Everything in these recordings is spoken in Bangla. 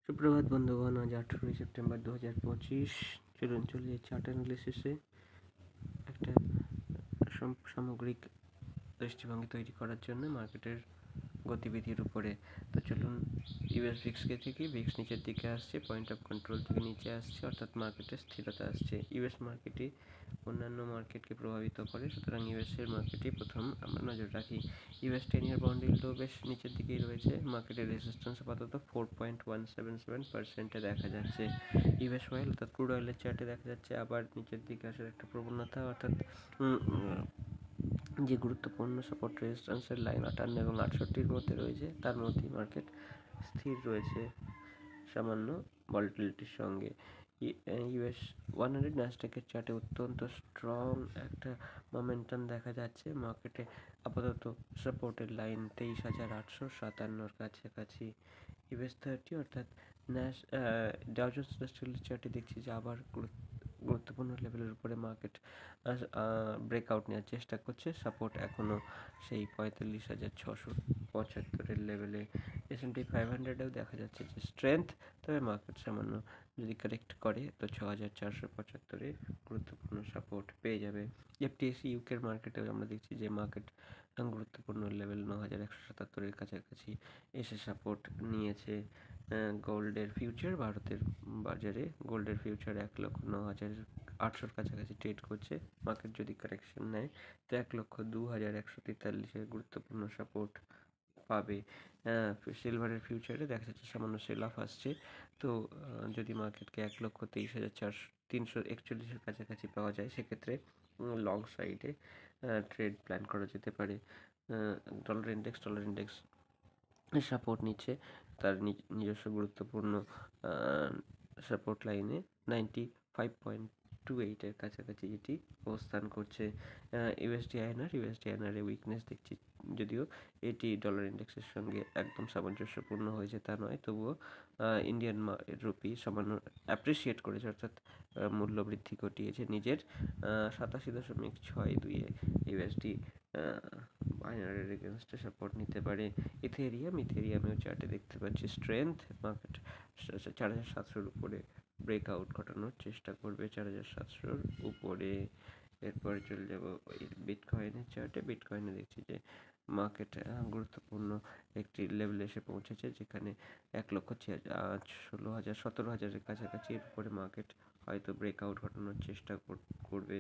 সুপ্রভাত বন্ধুগণ, আজ 18 সেপ্টেম্বর 2025। চলুন চলে যাই চার্ট অ্যানালিসিসে। একটা সামগ্রিক দৃষ্টিভঙ্গি তৈরি করার জন্য মার্কেটের গতিবিধির উপরে। তো চলুন ইউএস ভিক্সকে থেকে ভিক্স নিচের দিকে আসছে, পয়েন্ট অফ কন্ট্রোল থেকে নিচে আসছে, অর্থাৎ মার্কেটের স্থিরতা আসছে। ইউএস মার্কেটে অন্যান্য মার্কেটকে প্রভাবিত করে, সুতরাং ইউএসের মার্কেটে প্রথম আমরা নজর রাখি। ইউএস 10-year বন্ড ইল্ডও বেশ নিচের দিকেই রয়েছে। মার্কেটের রেজিস্ট্যান্স আপাতত 4.177% দেখা যাচ্ছে। ইউএস অয়েল অর্থাৎ ক্রুড অয়েলের চার্টে দেখা যাচ্ছে আবার নিচের দিকে আসার একটা প্রবণতা, অর্থাৎ যে গুরুত্বপূর্ণ সাপোর্ট রেজিস্ট্যান্সের লাইন 58 এবং 68-র মধ্যে রয়েছে, তার মধ্যেই মার্কেট স্থির রয়েছে সামান্য ভলাটিলিটির সঙ্গে। ইউএস 100 ন্যাসডাকের চার্টে অত্যন্ত স্ট্রং একটা মোমেন্টাম দেখা যাচ্ছে। মার্কেটে আপাতত সাপোর্টের লাইন 23,857-র কাছাকাছি। ইউএস 30 অর্থাৎ ডাও জোন্স ইন্ডাস্ট্রিয়াল চার্টে দেখছি যে আবার গুরুত্বপূর্ণ লেভেলের উপরে মার্কেট ব্রেকআউট নেওয়ার চেষ্টা করছে। সাপোর্ট এখনও সেই 45,675-এর লেভেলে। S&P 500-এও দেখা যাচ্ছে যে স্ট্রেংথ, তবে মার্কেট সামান্য যদি কারেক্ট করে তো 6,475-এ গুরুত্বপূর্ণ সাপোর্ট পেয়ে যাবে। এফটিএসি ইউকের মার্কেটেও আমরা দেখছি যে মার্কেট গুরুত্বপূর্ণ লেভেল 9,177-এর কাছাকাছি এসে সাপোর্ট নিয়েছে। গোল্ডের ফিউচার ভারতের বাজারে, গোল্ডের ফিউচার 1,09,800-র কাছাকাছি ট্রেড করছে। মার্কেট যদি কারেকশন নেয় তো 1,02,143-এর গুরুত্বপূর্ণ সাপোর্ট পাবে। সিলভারের ফিউচারে দেখা যাচ্ছে সামান্য সেল অফ আসছে। তো যদি মার্কেটকে 1,23,341-এর কাছাকাছি পাওয়া যায়, সেক্ষেত্রে লং সাইডে ট্রেড প্ল্যান করা যেতে পারে। ডলার ইন্ডেক্স সাপোর্ট নিচ্ছে তার নিজস্ব গুরুত্বপূর্ণ সাপোর্ট লাইনে 95.28-এর কাছাকাছি, যেটি অবস্থান করছে। ইউএসডি আইএনআর উইকনেস দেখছি, যদিও এটি ডলার ইন্ডেক্সের সঙ্গে একদম সামঞ্জস্যপূর্ণ হয়েছে তা নয়, তবুও ইন্ডিয়ান রুপি সামান্য অ্যাপ্রিসিয়েট করেছে, অর্থাৎ মূল্য বৃদ্ধি ঘটিয়েছে নিজের 87.62-এ। ইউএসডি আইএনআরের এগেনস্টে সাপোর্ট নিতে পারে। ইথেরিয়ামেও চার্টে দেখতে পাচ্ছি স্ট্রেংথ। মার্কেট 4,700-র উপরে ব্রেকআউট ঘটানোর চেষ্টা করবে, 4,700-র উপরে। এরপরে চলে যাব বিটকয়েনের চার্টে। বিটকয়েনে দেখছি যে মার্কেট গুরুত্বপূর্ণ একটি লেভেলে এসে পৌঁছেছে, যেখানে 1,16,000-17,000-এর কাছাকাছি। এর উপরে মার্কেট হয়তো ব্রেকআউট ঘটানোর চেষ্টা করবে।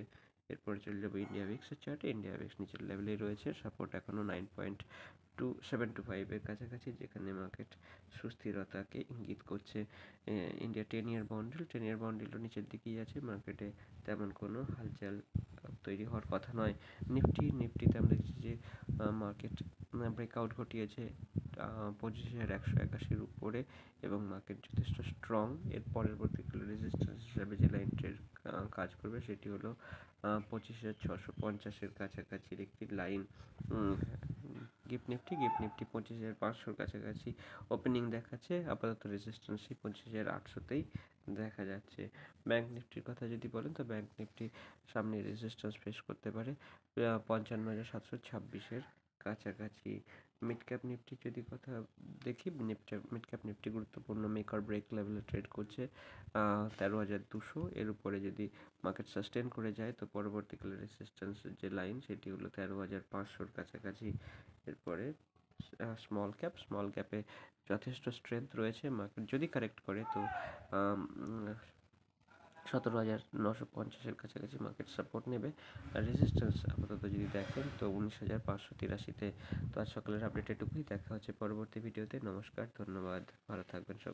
এরপরে চলে যাবো ইন্ডিয়া ভিক্সের চার্টে। ইন্ডিয়া ভিক্স নিচের লেভেলেই রয়েছে, সাপোর্ট এখনও 9.2725-এর কাছাকাছি, যেখানে মার্কেট সুস্থিরতাকে ইঙ্গিত করছে। ইন্ডিয়া 10-year বন্ডিলও নিচের দিকেই আছে। মার্কেটে তেমন কোনো হালচাল তৈরি হওয়ার কথা নয়। নিফটিতে আমরা দেখছি যে মার্কেট ব্রেকআউট ঘটিয়েছে 25,181-র উপরে, এবং মার্কেট যথেষ্ট স্ট্রং। এর পরবর্তীকালে রেজিস্ট্যান্স হিসাবে যে লাইনটির কাজ করবে সেটি হলো 25,650-এর কাছাকাছির একটি লাইন। গিফট নিফটি 25,500-র কাছাকাছি ওপেনিং দেখাচ্ছে। আপাতত রেজিস্ট্যান্স 25,800-তেই দেখা যাচ্ছে। ব্যাংক নিফটির কথা যদি বলেন তো ব্যাংক নিফটি সামনে রেজিস্ট্যান্স ফেস করতে পারে 55,726-এর কাছাকাছি। মিড ক্যাপ নিফটি যদি কথা দেখি, মিড ক্যাপ নিফটি গুরুত্বপূর্ণ মেক অর ব্রেক লেভেলে ট্রেড করছে 13,200। এর উপরে যদি মার্কেট সাস্টেন করে যায় তো পরবর্তীকালে রেজিস্ট্যান্সের যে লাইন সেটি হলো 13,500-র কাছাকাছি। এরপরে স্মল ক্যাপে যথেষ্ট স্ট্রেংথ রয়েছে। মার্কেট যদি কারেক্ট করে তো 17,950-এর কাছাকাছি মার্কেট সাপোর্ট নেবে। আর রেজিস্ট্যান্স আপাতত যদি দেখেন তো 19,583-তে। তো আজ সকালের আপডেট এটুকুই। দেখা হচ্ছে পরবর্তী ভিডিওতে। নমস্কার, ধন্যবাদ, ভালো থাকবেন সব।